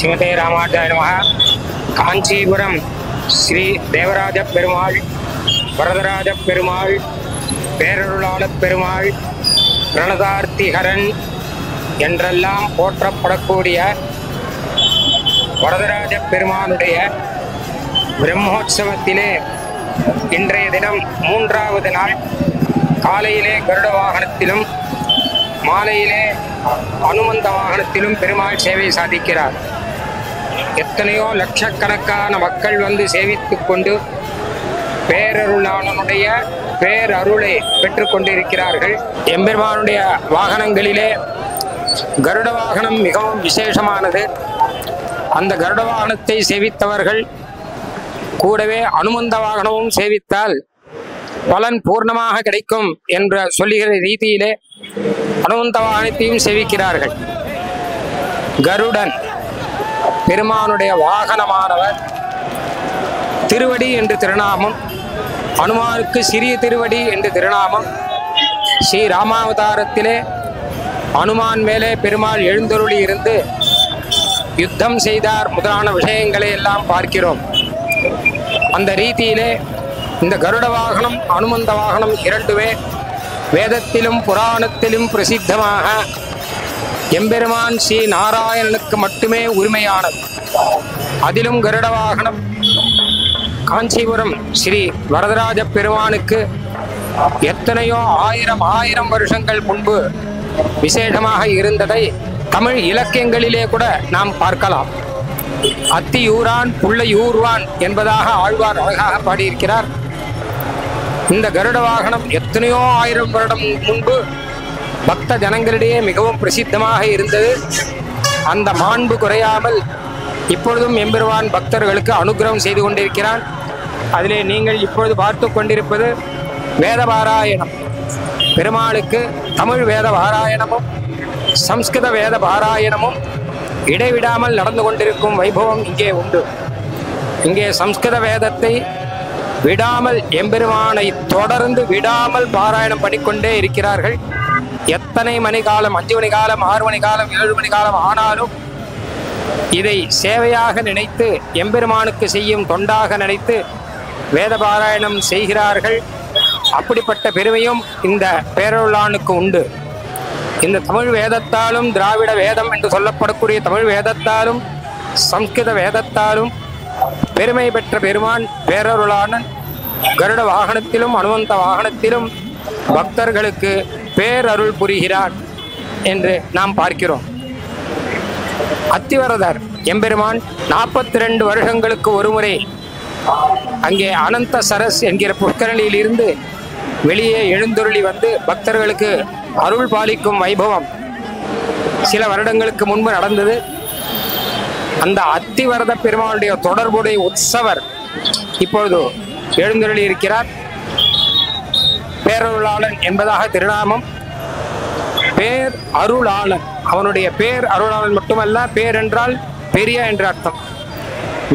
ஸ்ரீமதே ராமானுஜாய நமஹ. காஞ்சிபுரம் ஸ்ரீ தேவராஜ பெருமாள், வரதராஜ பெருமாள், பேரருளாள பெருமாள், பிரணதார்த்திகரன் என்றெல்லாம் போற்றப்படக்கூடிய வரதராஜ பெருமானுடைய பிரம்மோற்சவத்திலே இன்றைய தினம் 3வது நாள். காலையிலே கருட வாகனத்திலும் மாலையிலே அனுமந்த வாகனத்திலும் பெருமாள் சேவை சாதிக்கிறார். எத்தனையோ லட்சக்கணக்கான மக்கள் வந்து சேவித்துக் கொண்டு பேரருளாளனுடைய பேரருளை பெற்று கொண்டிருக்கிறார்கள். எம்பெருமானுடைய வாகனங்களிலே கருட வாகனம் மிகவும் விசேஷமானது. அந்த கருட வாகனத்தை சேவித்தவர்கள் கூடவே அனுமந்த வாகனமும் சேவித்தால் பலன் பூர்ணமாக கிடைக்கும் என்று சொல்லுகிற ரீதியிலே அனுமந்த வாகனத்தையும் சேவிக்கிறார்கள். கருடன் பெருமானுடைய வாகனமானவர். திருவடி என்று திருநாமம், அனுமானுக்கு சிறிய திருவடி என்று திருநாமம். ஸ்ரீ ராமாவதாரத்திலே அனுமான் மேலே பெருமாள் எழுந்தருளி இருந்து யுத்தம் செய்தார் முதலான விஷயங்களை எல்லாம் பார்க்கிறோம். அந்த ரீதியிலே இந்த கருட வாகனம் அனுமந்த வாகனம் இரண்டுமே வேதத்திலும் புராணத்திலும் பிரசித்தமாக எம்பெருமான் ஸ்ரீ நாராயணனுக்கு மட்டுமே உரிமையானது. அதிலும் கருட வாகனம் காஞ்சிபுரம் ஸ்ரீ வரதராஜ பெருமானுக்கு எத்தனையோ ஆயிரம் வருஷங்கள் முன்பு விசேஷமாக இருந்ததை தமிழ் இலக்கியங்களிலே கூட நாம் பார்க்கலாம். அத்தியூரான் புள்ளையூர்வான் என்பதாக ஆழ்வார் அழகாக பாடியிருக்கிறார். இந்த கருட வாகனம் எத்தனையோ 1000 வருடம் முன்பு பக்த ஜனங்களிடையே மிகவும் பிரசித்தமாக இருந்தது. அந்த மாண்பு குறையாமல் இப்பொழுதும் எம்பெருமான் பக்தர்களுக்கு அனுகிரகம் செய்து கொண்டிருக்கிறான். அதிலே நீங்கள் இப்பொழுது பார்த்து கொண்டிருப்பது வேதபாராயணம். பெருமாளுக்கு தமிழ் வேத பாராயணமும் சம்ஸ்கிருத வேத பாராயணமும் இடைவிடாமல் நடந்து கொண்டிருக்கும் வைபவம் இங்கே உண்டு. இங்கே சம்ஸ்கிருத வேதத்தை விடாமல் எம்பெருமானை தொடர்ந்து விடாமல் பாராயணம் பண்ணிக்கொண்டே இருக்கிறார்கள். எத்தனை மணி காலம், 5 மணி காலம், 6 மணி காலம், 7 மணி காலம் ஆனாலும் இதை சேவையாக நினைத்து எம்பெருமானுக்கு செய்யும் தொண்டாக நினைத்து வேத பாராயணம் செய்கிறார்கள். அப்படிப்பட்ட பெருமையும் இந்த பேரருளானுக்கு உண்டு. இந்த தமிழ் வேதத்தாலும் திராவிட வேதம் என்று சொல்லப்படக்கூடிய தமிழ் வேதத்தாலும் சம்ஸ்கிருத வேதத்தாலும் பெருமை பெற்ற பெருமான் பேரருளானன் கருட வாகனத்திலும் அனுமந்த வாகனத்திலும் பக்தர்களுக்கு பேரருள் புரிகிறார் என்று நாம் பார்க்கிறோம். அத்திவரதர் எம்பெருமான் 42 வருஷங்களுக்கு ஒருமுறை அங்கே அனந்த சரஸ் என்கிற புஷ்கரணியில் இருந்து வெளியே எழுந்தருளி வந்து பக்தர்களுக்கு அருள் பாலிக்கும் வைபவம் சில வருடங்களுக்கு முன்பு நடந்தது. அந்த அத்திவரத பெருமாளுடைய தொடர்புடைய உற்சவர் இப்பொழுது எழுந்தருளி இருக்கிறார். பேரருளாளன் என்பதாக திருநாமம். பேர் அருளாளன், அவனுடைய பேர் அருளாளன் மட்டுமல்ல, பேர் என்றால் பெரிய என்ற அர்த்தம்.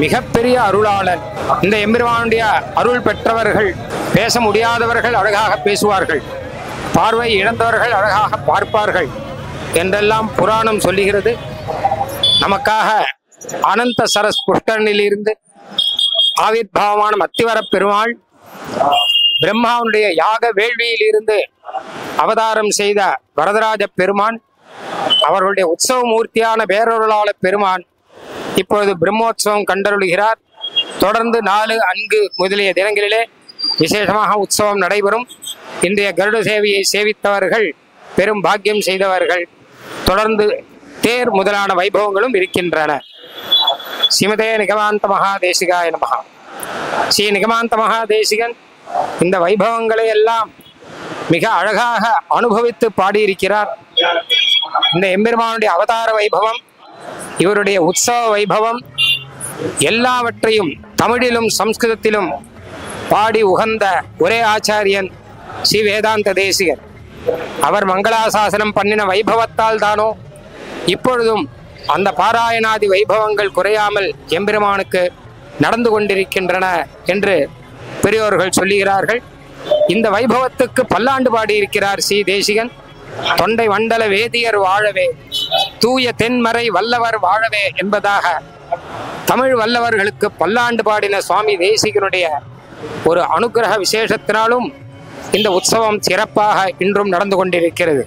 மிகப்பெரிய அருளாளன். இந்த எம்பெருமானுடைய அருள் பெற்றவர்கள், பேச முடியாதவர்கள் அழகாக பேசுவார்கள், பார்வை இழந்தவர்கள் அழகாக பார்ப்பார்கள் என்றெல்லாம் புராணம் சொல்லுகிறது. நமக்காக அனந்த சரஸ் புஷ்கரணிலிருந்து ஆவிர்பாவமான அத்திவர பெருமாள் பிரம்மாவுடைய யாக வேள்வியில் இருந்து அவதாரம் செய்த வரதராஜ பெருமான், அவர்களுடைய உற்சவ மூர்த்தியான பேரருளாள பெருமான் இப்பொழுது பிரம்மோற்சவம் கண்டருளுகிறார். தொடர்ந்து 4, 5 முதலிய தினங்களிலே விசேஷமாக உற்சவம் நடைபெறும். இன்றைய கருட சேவையை சேவித்தவர்கள் பெரும் பாக்கியம் செய்தவர்கள். தொடர்ந்து தேர் முதலான வைபவங்களும் இருக்கின்றன. ஸ்ரீமதே நிகமாந்த மகாதேசிகாய நமஹ. ஸ்ரீ நிகமாந்த மகாதேசிகன் இந்த வைபவங்களை எல்லாம் மிக அழகாக அனுபவித்து பாடியிருக்கிறார். இந்த எம்பெருமானுடைய அவதார வைபவம், இவருடைய உற்சவ வைபவம் எல்லாவற்றையும் தமிழிலும் சம்ஸ்கிருதத்திலும் பாடி உகந்த ஒரே ஆச்சாரியன் ஸ்ரீ வேதாந்த தேசிகர். அவர் மங்களாசாசனம் பண்ணின வைபவத்தால் தானோ இப்பொழுதும் அந்த பாராயணாதி வைபவங்கள் குறையாமல் எம்பெருமானுக்கு நடந்து கொண்டிருக்கின்றன என்று பெரியோர்கள் சொல்லுகிறார்கள். இந்த வைபவத்துக்கு பல்லாண்டு பாடியிருக்கிறார் ஸ்ரீ தேசிகன். தொண்டை மண்டல வேதியர் வாழவே, தூய தென்மறை வல்லவர் வாழவே என்பதாக தமிழ் வல்லவர்களுக்கு பல்லாண்டு பாடின சுவாமி தேசிகனுடைய ஒரு அனுக்கிரக விசேஷத்தினாலும் இந்த உற்சவம் சிறப்பாக இன்றும் நடந்து கொண்டிருக்கிறது.